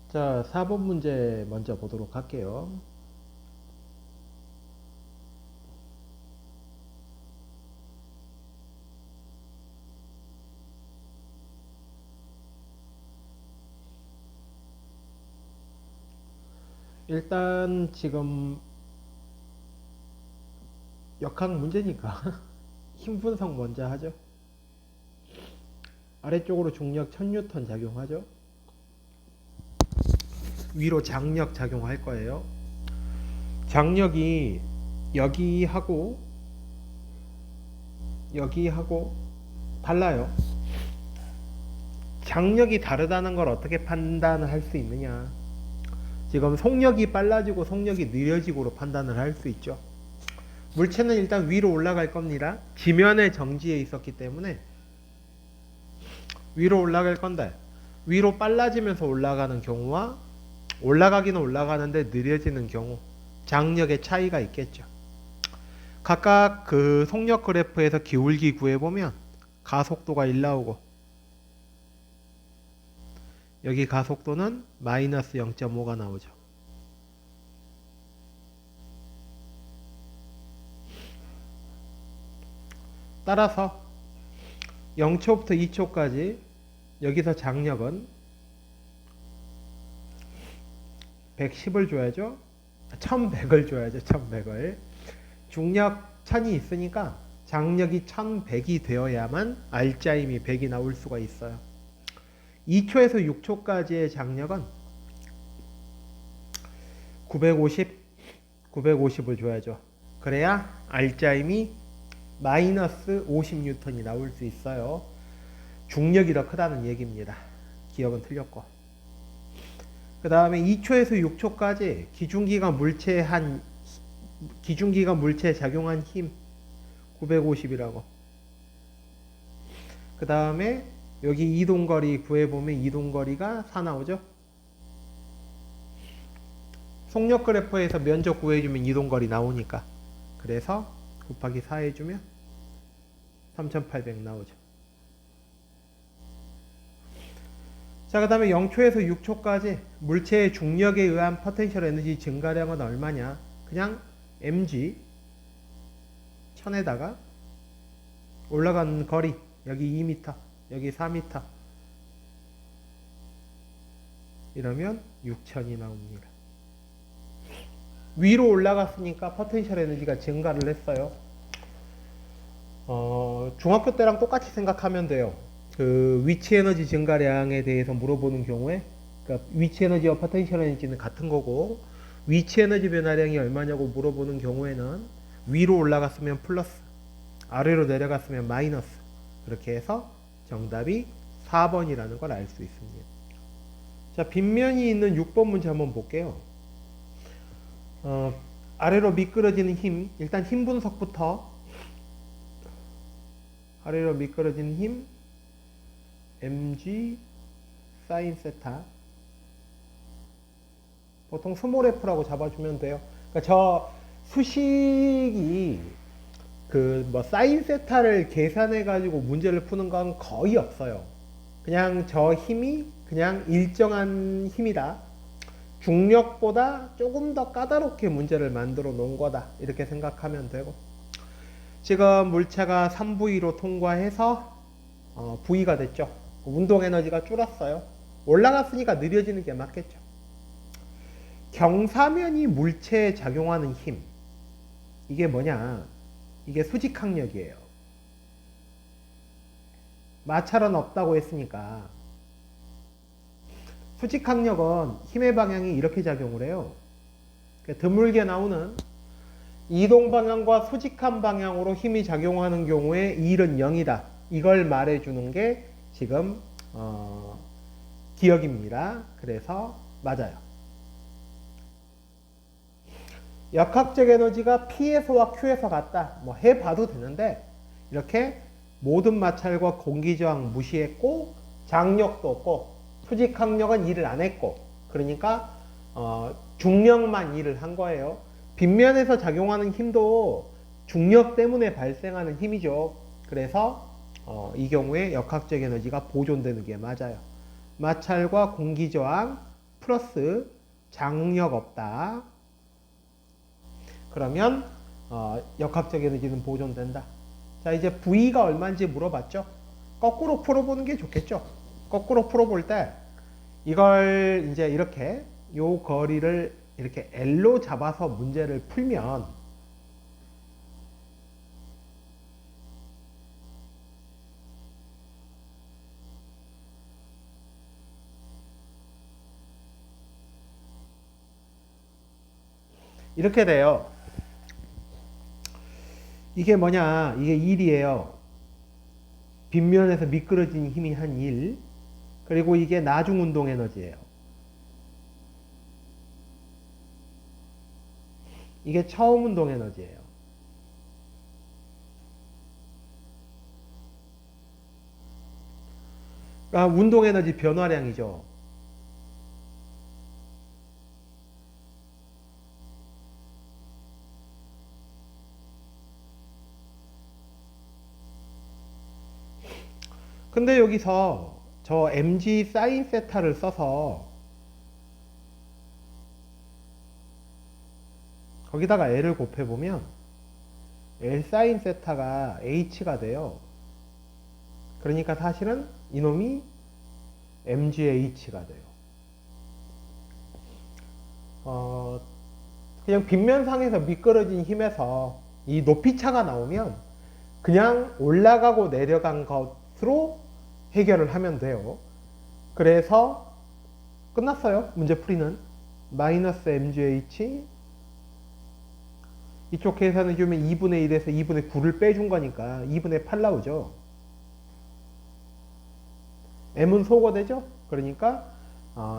자, 4번 문제 먼저 보도록 할게요. 일단 지금 역학 문제니까 힘 분석 먼저 하죠. 아래쪽으로 중력 1000N 작용하죠. 위로 장력 작용할 거예요. 장력이 여기하고 여기하고 달라요. 장력이 다르다는 걸 어떻게 판단을 할 수 있느냐. 지금 속력이 빨라지고 속력이 느려지고로 판단을 할 수 있죠. 물체는 일단 위로 올라갈 겁니다. 지면에 정지해 있었기 때문에 위로 올라갈 건데, 위로 빨라지면서 올라가는 경우와 올라가기는 올라가는데 느려지는 경우, 장력의 차이가 있겠죠. 각각 그 속력 그래프에서 기울기 구해보면 가속도가 1 나오고, 여기 가속도는 마이너스 0.5가 나오죠. 따라서 0초부터 2초까지 여기서 장력은 110을 줘야죠. 1100을 줘야죠. 1100을. 중력 1000이 있으니까 장력이 1100이 되어야만 알짜임이 100이 나올 수가 있어요. 2초에서 6초까지의 장력은 950을 줘야죠. 그래야 알짜임이 마이너스 50N이 나올 수 있어요. 중력이 더 크다는 얘기입니다. 기억은 틀렸고. 그 다음에 2초에서 6초까지 기중기가 물체에 작용한 힘 950이라고. 그 다음에 여기 이동거리 구해보면 이동거리가 4 나오죠. 속력 그래프에서 면적 구해주면 이동거리 나오니까. 그래서 곱하기 4 해주면 3800 나오죠. 자, 그 다음에 0초에서 6초까지 물체의 중력에 의한 포텐셜 에너지 증가량은 얼마냐. 그냥 mg 1000에다가 올라간 거리 여기 2m 여기 4m 이러면 6000이 나옵니다. 위로 올라갔으니까 포텐셜 에너지가 증가를 했어요. 중학교 때랑 똑같이 생각하면 돼요. 그 위치 에너지 증가량에 대해서 물어보는 경우에, 그러니까 위치 에너지와 포텐셜 에너지는 같은 거고, 위치 에너지 변화량이 얼마냐고 물어보는 경우에는 위로 올라갔으면 플러스, 아래로 내려갔으면 마이너스, 그렇게 해서 정답이 4번이라는 걸 알 수 있습니다. 자, 빗면이 있는 6번 문제 한번 볼게요. 아래로 미끄러지는 힘, 일단 힘 분석부터. 아래로 미끄러지는 힘 mg 사인 세타, 보통 스몰 f라고 잡아주면 돼요. 그러니까 저 수식이 그 뭐 사인 세타를 계산해 가지고 문제를 푸는 건 거의 없어요. 그냥 저 힘이 그냥 일정한 힘이다, 중력보다 조금 더 까다롭게 문제를 만들어 놓은 거다, 이렇게 생각하면 되고, 지금 물체가 3V로 통과해서 V가 됐죠. 운동 에너지가 줄었어요. 올라갔으니까 느려지는 게 맞겠죠. 경사면이 물체에 작용하는 힘, 이게 뭐냐, 이게 수직항력이에요. 마찰은 없다고 했으니까. 수직항력은 힘의 방향이 이렇게 작용을 해요. 드물게 나오는 이동 방향과 수직한 방향으로 힘이 작용하는 경우에 1은 0이다. 이걸 말해주는 게 지금 기억입니다. 그래서 맞아요. 역학적 에너지가 P에서와 Q에서 같다. 뭐 해봐도 되는데, 이렇게 모든 마찰과 공기저항 무시했고, 장력도 없고, 수직항력은 일을 안 했고, 그러니까 중력만 일을 한 거예요. 빗면에서 작용하는 힘도 중력 때문에 발생하는 힘이죠. 그래서 이 경우에 역학적 에너지가 보존되는 게 맞아요. 마찰과 공기저항 플러스 장력 없다. 그러면 역학적 에너지는 보존된다. 자, 이제 V가 얼마인지 물어봤죠? 거꾸로 풀어보는 게 좋겠죠? 거꾸로 풀어볼 때 이걸 이제 이렇게 요 거리를 이렇게 L로 잡아서 문제를 풀면 이렇게 돼요. 이게 뭐냐? 이게 1이에요. 빗면에서 미끄러진 힘이 한 1. 그리고 이게 나중 운동 에너지예요. 이게 처음 운동 에너지예요. 그러니까 운동 에너지 변화량이죠. 근데 여기서 저 mg 사인 세타를 써서 거기다가 L을 곱해보면 L 사인 세타가 H가 돼요. 그러니까 사실은 이놈이 mgH가 돼요. 그냥 빗면상에서 미끄러진 힘에서 이 높이차가 나오면 그냥 올라가고 내려간 것으로 해결을 하면 돼요. 그래서 끝났어요. 문제풀이는. 마이너스 mgh 이쪽 계산해주면 2분의 1에서 2분의 9를 빼준 거니까 2분의 8 나오죠. m은 소거되죠. 그러니까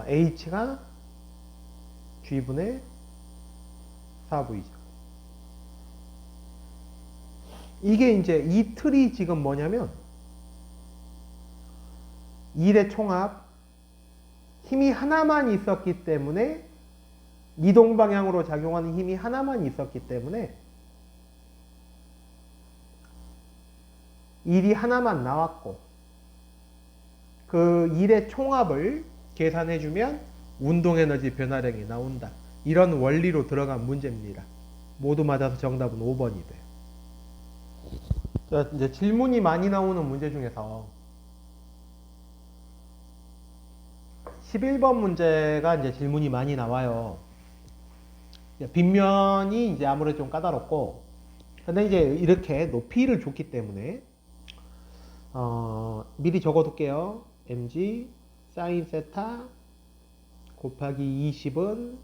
h가 g분의 4v죠. 이게 이제 이 틀이 지금 뭐냐면 1의 총합 힘이 하나만 있었기 때문에 이동 방향으로 작용하는 힘이 하나만 있었기 때문에 1이 하나만 나왔고 그 1의 총합을 계산해주면 운동에너지 변화량이 나온다. 이런 원리로 들어간 문제입니다. 모두 맞아서 정답은 5번이 돼요. 자, 이제 질문이 많이 나오는 문제 중에서 11번 문제가 이제 질문이 많이 나와요. 빗면이 이제 아무래도 좀 까다롭고, 근데 이제 이렇게 높이를 줬기 때문에 미리 적어둘게요. mg 사인 세타 곱하기 20은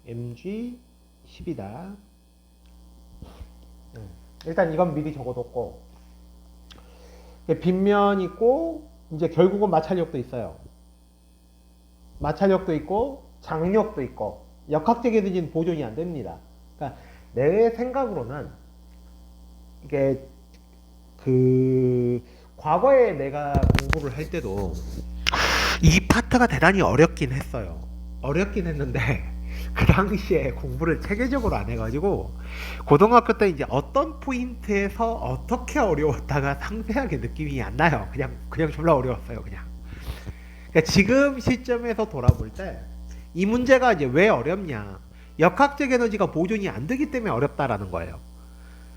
mg 10이다. 일단 이건 미리 적어뒀고, 빗면 있고 이제 결국은 마찰력도 있어요. 마찰력도 있고 장력도 있고 역학적 에너지는 보존이 안 됩니다. 그러니까 내 생각으로는 이게 과거에 내가 공부를 할 때도 이 파트가 대단히 어렵긴 했어요. 어렵긴 했는데 그 당시에 공부를 체계적으로 안 해가지고 고등학교 때 이제 어떤 포인트에서 어떻게 어려웠다가 상세하게 느낌이 안 나요. 그냥 졸라 어려웠어요. 그러니까 지금 시점에서 돌아볼 때 이 문제가 이제 왜 어렵냐? 역학적 에너지가 보존이 안 되기 때문에 어렵다라는 거예요.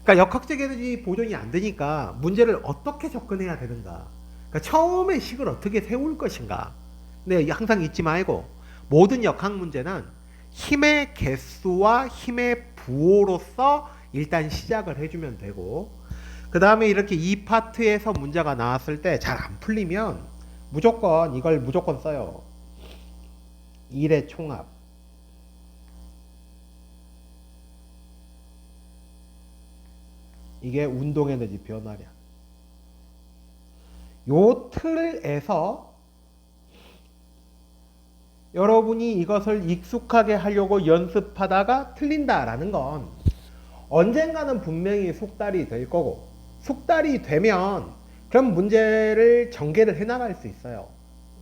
그러니까 역학적 에너지 보존이 안 되니까 문제를 어떻게 접근해야 되는가? 그러니까 처음에 식을 어떻게 세울 것인가? 근데 항상 잊지 말고 모든 역학 문제는 힘의 개수와 힘의 부호로서 일단 시작을 해주면 되고, 그 다음에 이렇게 이 파트에서 문제가 나왔을 때 잘 안 풀리면 무조건 이걸 무조건 써요. 1의 총합 이게 운동에너지 변화량. 요 틀에서 여러분이 이것을 익숙하게 하려고 연습하다가 틀린다라는 건 언젠가는 분명히 숙달이 될 거고, 숙달이 되면 그럼 문제를 전개를 해나갈 수 있어요.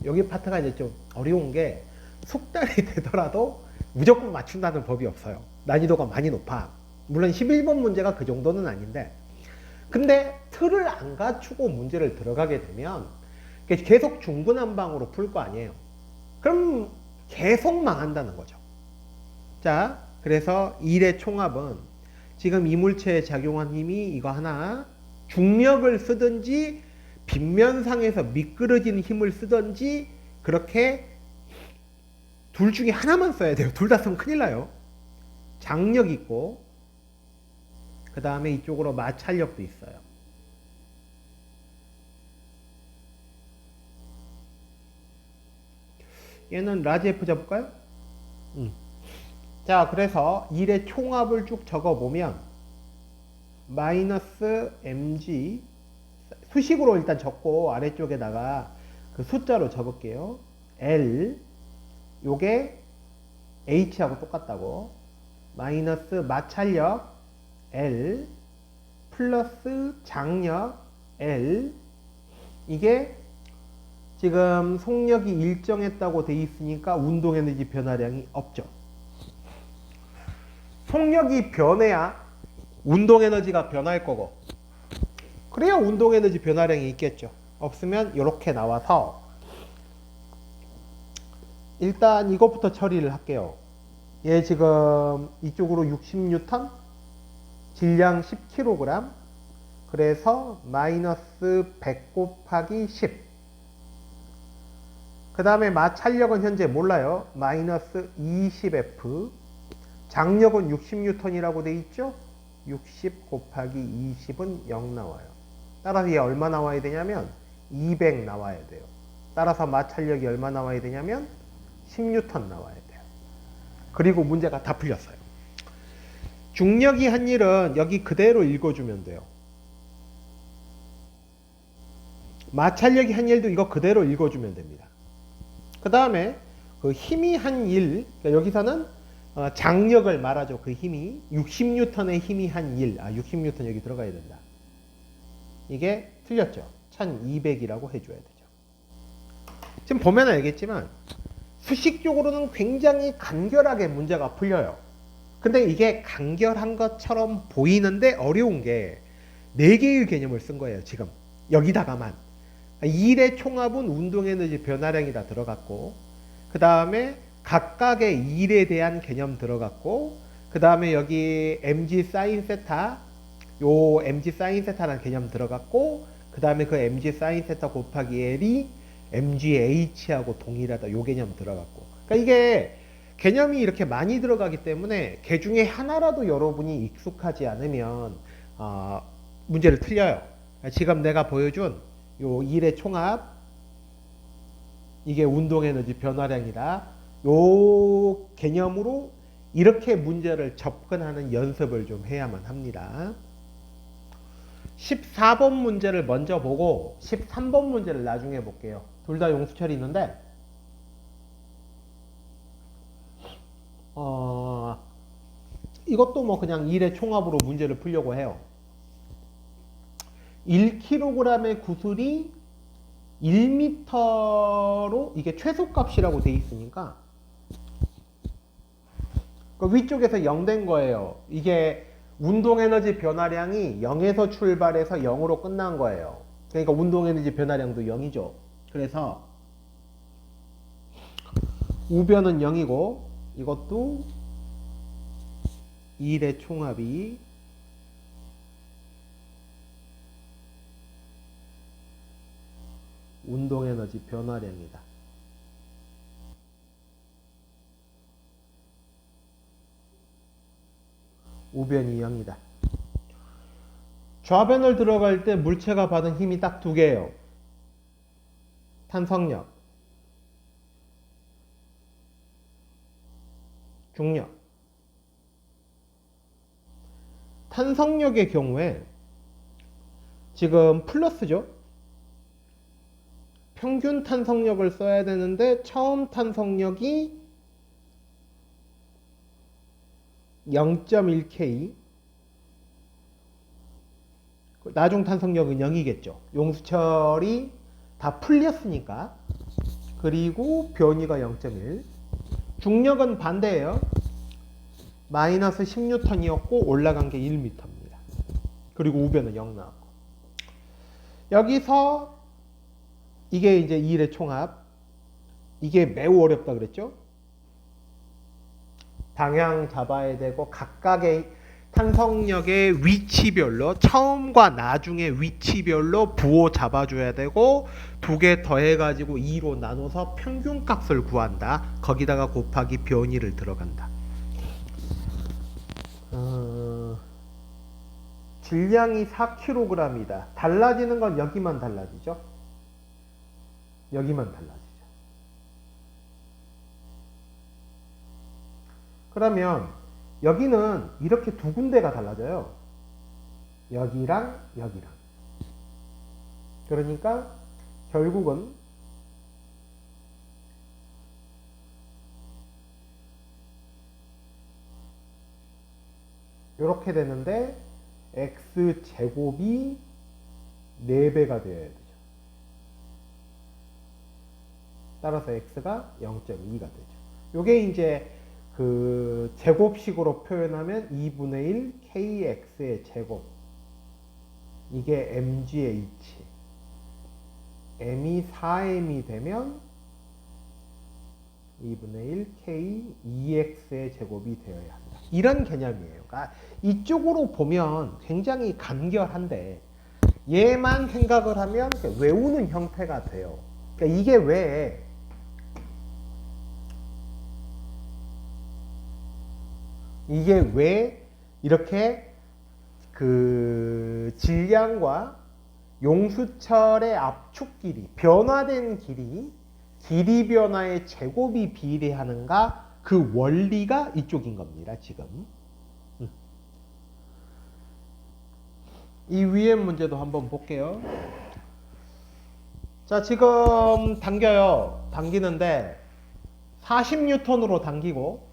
여기 파트가 이제 좀 어려운 게 숙달이 되더라도 무조건 맞춘다는 법이 없어요. 난이도가 많이 높아. 물론 11번 문제가 그 정도는 아닌데, 근데 틀을 안 갖추고 문제를 들어가게 되면 계속 중구난방으로 풀 거 아니에요. 그럼 계속 망한다는 거죠. 자, 그래서 일의 총합은 지금 이물체에 작용한 힘이 이거 하나, 중력을 쓰든지 빗면상에서 미끄러진 힘을 쓰든지 그렇게 둘 중에 하나만 써야 돼요. 둘 다 쓰면 큰일 나요. 장력 있고 그 다음에 이쪽으로 마찰력도 있어요. 얘는 라지 F 잡을까요? 자, 그래서 1의 총합을 쭉 적어보면 마이너스 mg 수식으로 일단 적고 아래쪽에다가 그 숫자로 적을게요. L 요게 H하고 똑같다고 마이너스 마찰력 L 플러스 장력 L 이게 지금 속력이 일정했다고 돼 있으니까 운동 에너지 변화량이 없죠. 속력이 변해야 운동 에너지가 변할 거고 그래야 운동 에너지 변화량이 있겠죠. 없으면 이렇게 나와서 일단 이것부터 처리를 할게요. 얘 지금 이쪽으로 60N 질량 10kg 그래서 마이너스 100 곱하기 10 그 다음에 마찰력은 현재 몰라요. 마이너스 20F 장력은 60N이라고 돼 있죠. 60 곱하기 20은 0 나와요. 따라서 얘 얼마 나와야 되냐면 200 나와야 돼요. 따라서 마찰력이 얼마 나와야 되냐면 10N 나와야 돼요. 그리고 문제가 다 풀렸어요. 중력이 한 일은 여기 그대로 읽어주면 돼요. 마찰력이 한 일도 이거 그대로 읽어주면 됩니다. 그 다음에 그 힘이 한 일, 그러니까 여기서는 장력을 말하죠. 그 힘이 60N의 힘이 한 일, 60N 여기 들어가야 된다. 이게 틀렸죠. 1200이라고 해줘야 되죠. 지금 보면 알겠지만 수식적으로는 굉장히 간결하게 문제가 풀려요. 근데 이게 간결한 것처럼 보이는데 어려운 게 4개의 개념을 쓴 거예요. 지금 여기다가만 1의 총합은 운동에너지 변화량이 다 들어갔고 그 다음에 각각의 1에 대한 개념 들어갔고 그 다음에 여기 mg 사인 세타 요 mg 사인 세타라는 개념 들어갔고 그 다음에 그 mg 사인 세타 곱하기 l이 mgh하고 동일하다 요 개념 들어갔고 그러니까 이게 개념이 이렇게 많이 들어가기 때문에 개 중에 하나라도 여러분이 익숙하지 않으면 문제를 틀려요. 지금 내가 보여준 요 1의 총합 이게 운동에너지 변화량이다. 요 개념으로 이렇게 문제를 접근하는 연습을 좀 해야만 합니다. 14번 문제를 먼저 보고 13번 문제를 나중에 볼게요. 둘 다 용수철이 있는데 이것도 뭐 그냥 1의 총합으로 문제를 풀려고 해요. 1kg의 구슬이 1m로 이게 최소값이라고 돼 있으니까 그 위쪽에서 0 된 거예요. 이게 운동에너지 변화량이 0에서 출발해서 0으로 끝난 거예요. 그러니까 운동에너지 변화량도 0이죠. 그래서 우변은 0이고 이것도 1의 총합이 운동에너지 변화량이다. 우변이 0이다. 좌변을 들어갈 때 물체가 받은 힘이 딱 두 개예요. 탄성력, 중력. 탄성력의 경우에 지금 플러스죠. 평균 탄성력을 써야 되는데 처음 탄성력이 0.1K 나중 탄성력은 0이겠죠. 용수철이 다 풀렸으니까. 그리고 변이가 0.1 중력은 반대예요. 마이너스 10N이었고 올라간 게 1m입니다. 그리고 우변은 0 나왔고 여기서 이게 이제 2일의 총합 이게 매우 어렵다 그랬죠. 방향 잡아야 되고 각각의 탄성력의 위치별로 처음과 나중의 위치별로 부호 잡아줘야 되고 두 개 더해가지고 2로 나눠서 평균값을 구한다. 거기다가 곱하기 변이를 들어간다. 질량이 4kg이다. 달라지는 건 여기만 달라지죠. 여기만 달라지죠. 그러면 여기는 이렇게 두 군데가 달라져요. 여기랑 여기랑. 그러니까 결국은 이렇게 되는데 x제곱이 4배가 되어야 되죠. 따라서 x가 0.2가 되죠. 요게 이제 그 제곱식으로 표현하면 2분의 1 kx의 제곱. 이게 mg의 이치. m이 4m이 되면 2분의 1 k 2x의 제곱이 되어야 한다. 이런 개념이에요. 그러니까 이쪽으로 보면 굉장히 간결한데 얘만 생각을 하면 외우는 형태가 돼요. 그러니까 이게 왜 이렇게 그 질량과 용수철의 압축 길이, 변화된 길이 변화의 제곱이 비례하는가? 그 원리가 이쪽인 겁니다, 지금. 이 위에 문제도 한번 볼게요. 자, 지금 당기는데 40N으로 당기고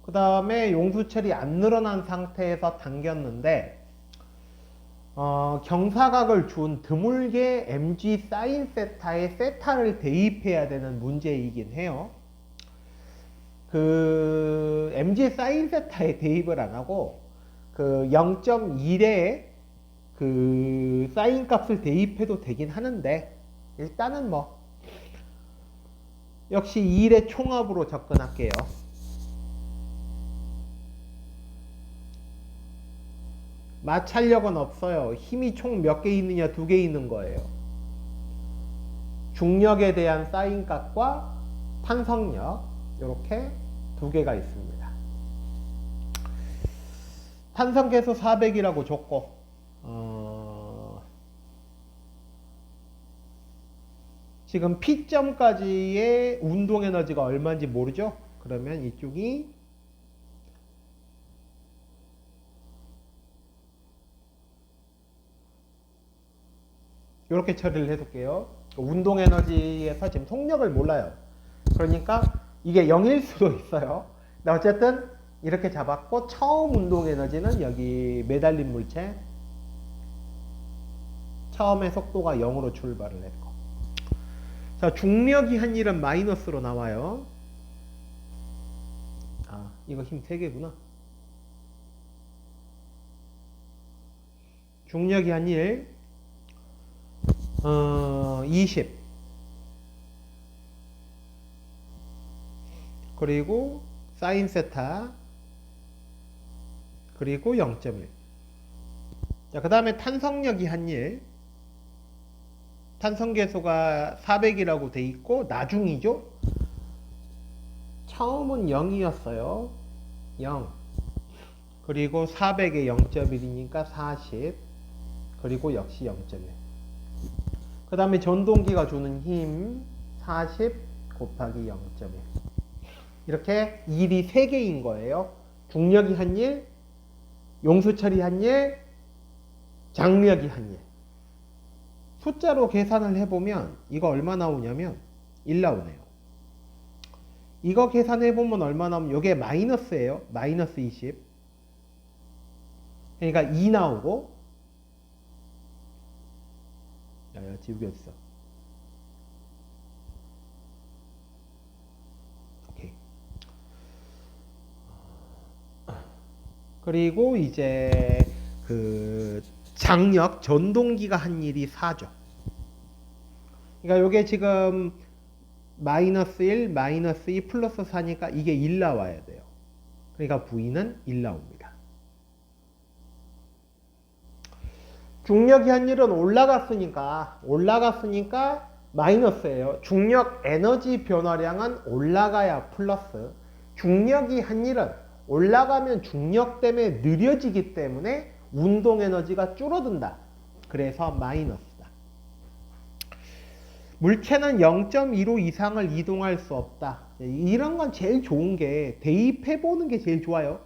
그 다음에 용수철이 안 늘어난 상태에서 당겼는데 경사각을 준 드물게 mg 사인 세타에 세타를 대입해야 되는 문제이긴 해요. 그 mg 사인 세타에 대입을 안 하고 그 0.1에 그 사인 값을 대입해도 되긴 하는데 일단은 뭐 역시 1의 총합으로 접근할게요. 마찰력은 없어요. 힘이 총 몇 개 있느냐? 2개 있는 거예요. 중력에 대한 사인 값과 탄성력 이렇게 2개가 있습니다. 탄성계수 400이라고 줬고 지금 P점까지의 운동에너지가 얼마인지 모르죠? 그러면 이쪽이 이렇게 처리를 해둘게요. 운동에너지에서 지금 속력을 몰라요. 그러니까 이게 0일 수도 있어요. 근데 어쨌든 이렇게 잡았고 처음 운동에너지는 여기 매달린 물체 처음에 속도가 0으로 출발을 했고 자 중력이 한 일은 마이너스로 나와요. 아 이거 힘 3개구나. 중력이 한 일 20 그리고 사인 세타 그리고 0.1 자 그 다음에 탄성력이 한 일 탄성계수가 400이라고 돼 있고 나중이죠. 처음은 0이었어요. 0 그리고 400에 0.1이니까 40 그리고 역시 0.1 그 다음에 전동기가 주는 힘 40 곱하기 0.1 이렇게 일이 3개인 거예요. 중력이 한 일, 용수철이 한 일, 장력이 한 일. 숫자로 계산을 해보면 이거 얼마 나오냐면 1 나오네요. 이거 계산해보면 얼마 나오면 이게 마이너스예요. 마이너스 20 그러니까 2 나오고 야야 지우개 어딨어? 오케이. 그리고 이제 그 장력 전동기가 한 일이 4죠. 그러니까 요게 지금 마이너스 1, 마이너스 2, 플러스 4니까 이게 1 나와야 돼요. 그러니까 V는 1 나옵니다. 중력이 한일은 올라갔으니까 마이너스예요. 중력 에너지 변화량은 올라가야 플러스. 중력이 한일은 올라가면 중력 때문에 느려지기 때문에 운동 에너지가 줄어든다. 그래서 마이너스다. 물체는 0.15 이상을 이동할 수 없다. 이런 건 제일 좋은 게 대입해 보는 게 제일 좋아요.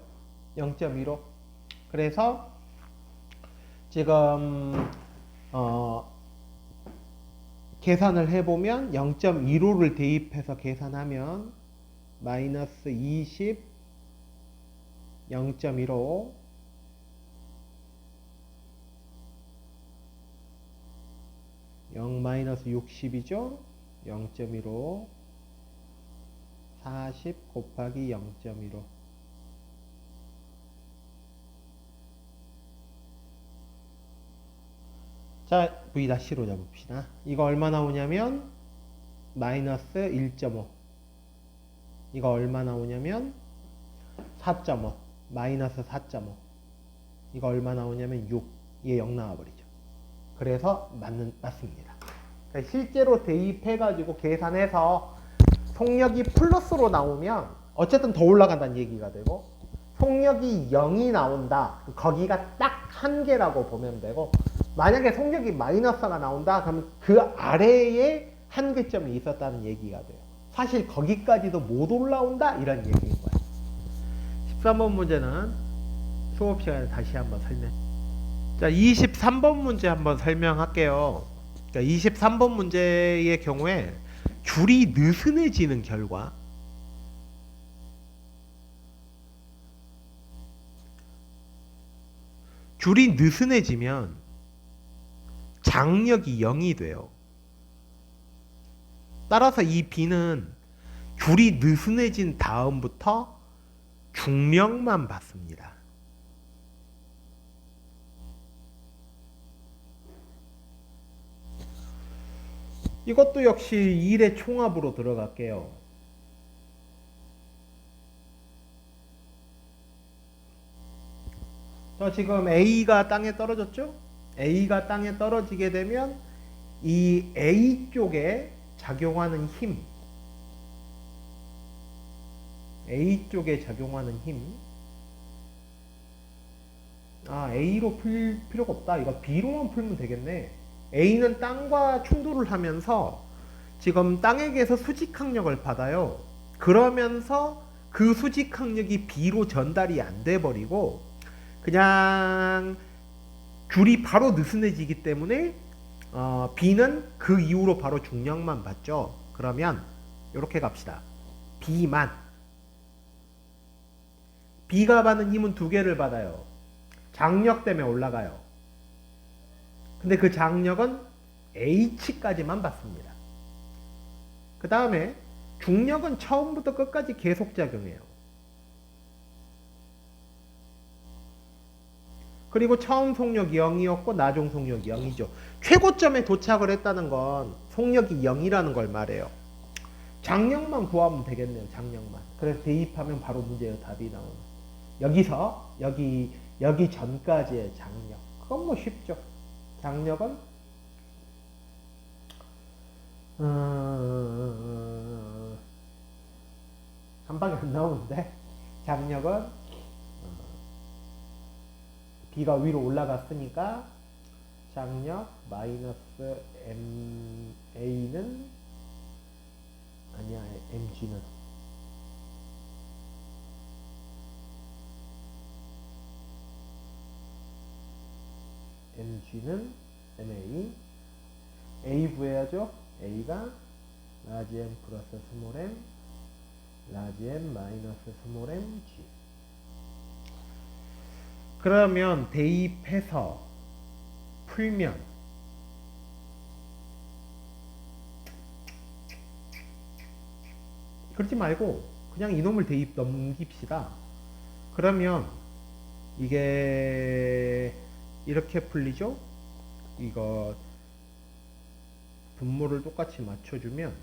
0.15. 그래서 지금 계산을 해보면 0.15를 대입해서 계산하면 마이너스 20 0.15 0 마이너스 60이죠. 0.15 40 곱하기 0.15 자, V-로 잡읍시다. 이거 얼마 나오냐면 마이너스 1.5 이거 얼마 나오냐면 4.5 마이너스 4.5 이거 얼마 나오냐면 6 이게 0 나와버리죠. 그래서 맞습니다. 그러니까 실제로 대입해가지고 계산해서 속력이 플러스로 나오면 어쨌든 더 올라간다는 얘기가 되고 속력이 0이 나온다. 거기가 딱 한계라고 보면 되고 만약에 속력이 마이너스가 나온다 그러면 그 아래에 한계점이 있었다는 얘기가 돼요. 사실 거기까지도 못 올라온다 이런 얘기인 거예요. 13번 문제는 수업 시간에 다시 한번 설명. 자, 23번 문제 한번 설명할게요. 그러니까 23번 문제의 경우에 줄이 느슨해지는 결과 줄이 느슨해지면 장력이 0이 돼요. 따라서 이 B는 줄이 느슨해진 다음부터 중력만 받습니다. 이것도 역시 1의 총합으로 들어갈게요. 지금 A가 땅에 떨어졌죠? A가 땅에 떨어지게 되면 이 A 쪽에 작용하는 힘 A 쪽에 작용하는 힘 A로 풀 필요가 없다. 이거 B로만 풀면 되겠네. A는 땅과 충돌을 하면서 지금 땅에게서 수직항력을 받아요. 그러면서 그 수직항력이 B로 전달이 안 돼 버리고 그냥 줄이 바로 느슨해지기 때문에 B는 그 이후로 바로 중력만 받죠. 그러면 이렇게 갑시다. B가 받는 힘은 두 개를 받아요. 장력 때문에 올라가요. 근데 그 장력은 H까지만 받습니다. 그 다음에 중력은 처음부터 끝까지 계속 작용해요. 그리고 처음 속력이 0이었고 나중 속력이 0이죠. 최고점에 도착을 했다는 건 속력이 0이라는 걸 말해요. 장력만 구하면 되겠네요. 장력만. 그래서 대입하면 바로 문제의 답이 나오는. 여기서 여기 전까지의 장력. 그건 뭐 쉽죠. 장력은 한 방에 안 나오는데 장력은 B가 위로 올라갔으니까 장력 마이너스 MA는 아니야 MG는 A 구해야죠. A가 라지 M 플러스 스몰 m 라지 M 마이너스 스몰 m G. 그러면 대입해서 풀면 그렇지 말고 그냥 이놈을 대입 넘깁시다. 그러면 이게 이렇게 풀리죠? 이거 분모를 똑같이 맞춰주면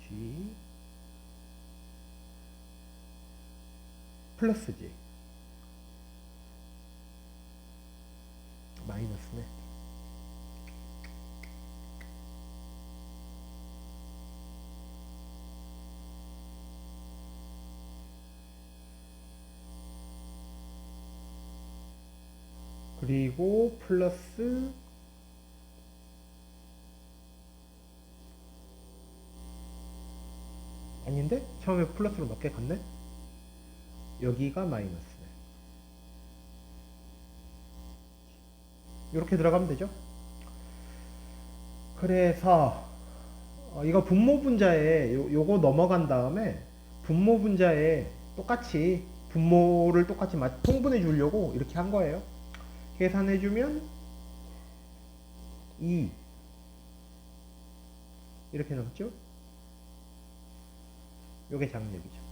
G 플러스지. 마이너스네. 그리고 플러스 아닌데? 처음에 플러스로 몇 개 갔네? 여기가 마이너스네. 이렇게 들어가면 되죠? 그래서 이거 분모 분자에 요거 넘어간 다음에 분모 분자에 똑같이 분모를 똑같이 통분해 주려고 이렇게 한 거예요. 계산해 주면 2 이렇게 나왔죠? 요게 장력이죠.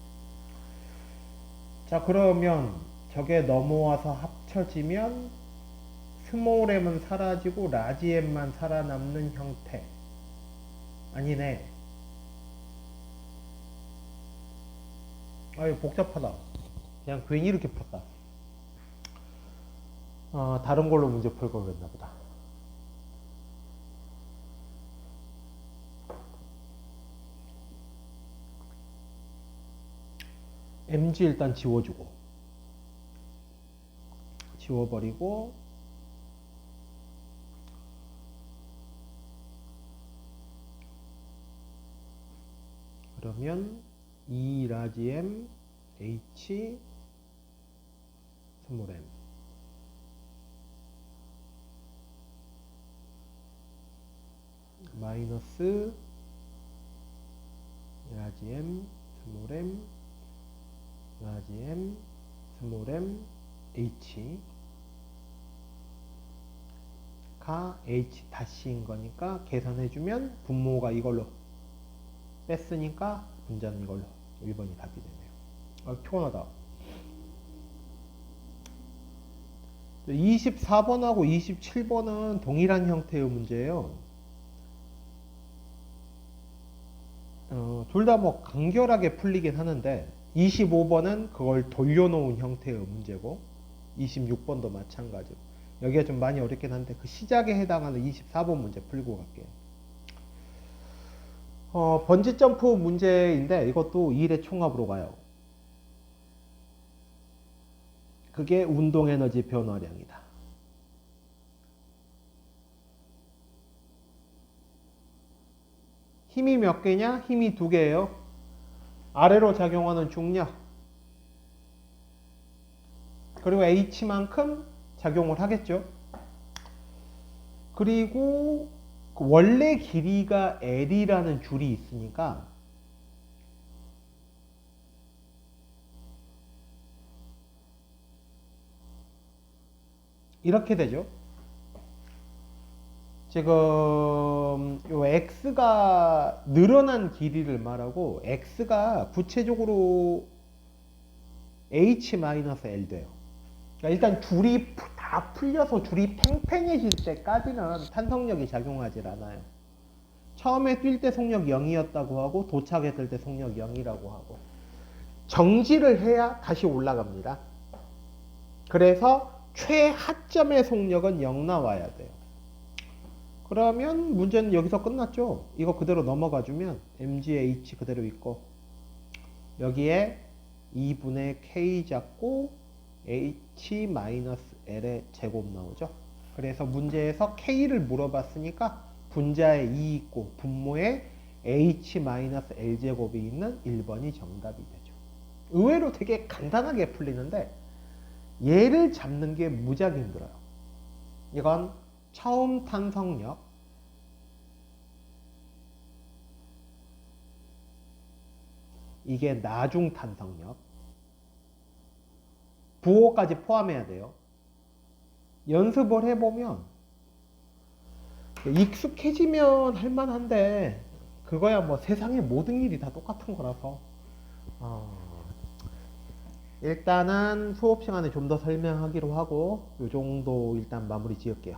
자, 그러면 저게 넘어와서 합쳐지면 스몰 m은 사라지고 라지 m만 살아남는 형태. 아니네. 아유, 복잡하다. 그냥 괜히 이렇게 풀었다. 다른 걸로 문제 풀 걸 그랬나 보다. mg 일단 지워주고, 지워버리고, 그러면 2 라지 m h 스몰 m 마이너스 라지 m 스몰 m 라지 m 스몰 m h 가 h 다시인 거니까 계산해주면 분모가 이걸로 뺐으니까 분자는 이걸로 1번이 답이 되네요. 피곤하다. 24번하고 27번은 동일한 형태의 문제예요. 둘 다 뭐 간결하게 풀리긴 하는데 25번은 그걸 돌려놓은 형태의 문제고 26번도 마찬가지고 여기가 좀 많이 어렵긴 한데 그 시작에 해당하는 24번 문제 풀고 갈게요. 번지 점프 문제인데 이것도 2의 총합으로 가요. 그게 운동 에너지 변화량이다. 힘이 몇 개냐? 힘이 2개예요. 아래로 작용하는 중력. 그리고 H만큼 작용을 하겠죠. 그리고 원래 길이가 L이라는 줄이 있으니까 이렇게 되죠. 지금 요 x가 늘어난 길이를 말하고 x가 구체적으로 h-l 돼요. 그러니까 일단 줄이 다 풀려서 줄이 팽팽해질 때까지는 탄성력이 작용하질 않아요. 처음에 뛸 때 속력 0이었다고 하고 도착했을 때 속력 0이라고 하고 정지를 해야 다시 올라갑니다. 그래서 최하점의 속력은 0 나와야 돼요. 그러면 문제는 여기서 끝났죠. 이거 그대로 넘어가 주면 mgh 그대로 있고 여기에 2분의 k 잡고 h-l의 제곱 나오죠. 그래서 문제에서 k를 물어봤으니까 분자에 2 있고 분모에 h-l 제곱이 있는 1번이 정답이 되죠. 의외로 되게 간단하게 풀리는데 얘를 잡는 게 무지하게 힘들어요. 이건 처음 탄성력, 이게 나중 탄성력, 부호까지 포함해야 돼요. 연습을 해보면 익숙해지면 할만한데 그거야 뭐 세상의 모든 일이 다 똑같은 거라서 일단은 수업 시간에 좀 더 설명하기로 하고 요 정도 일단 마무리 지을게요.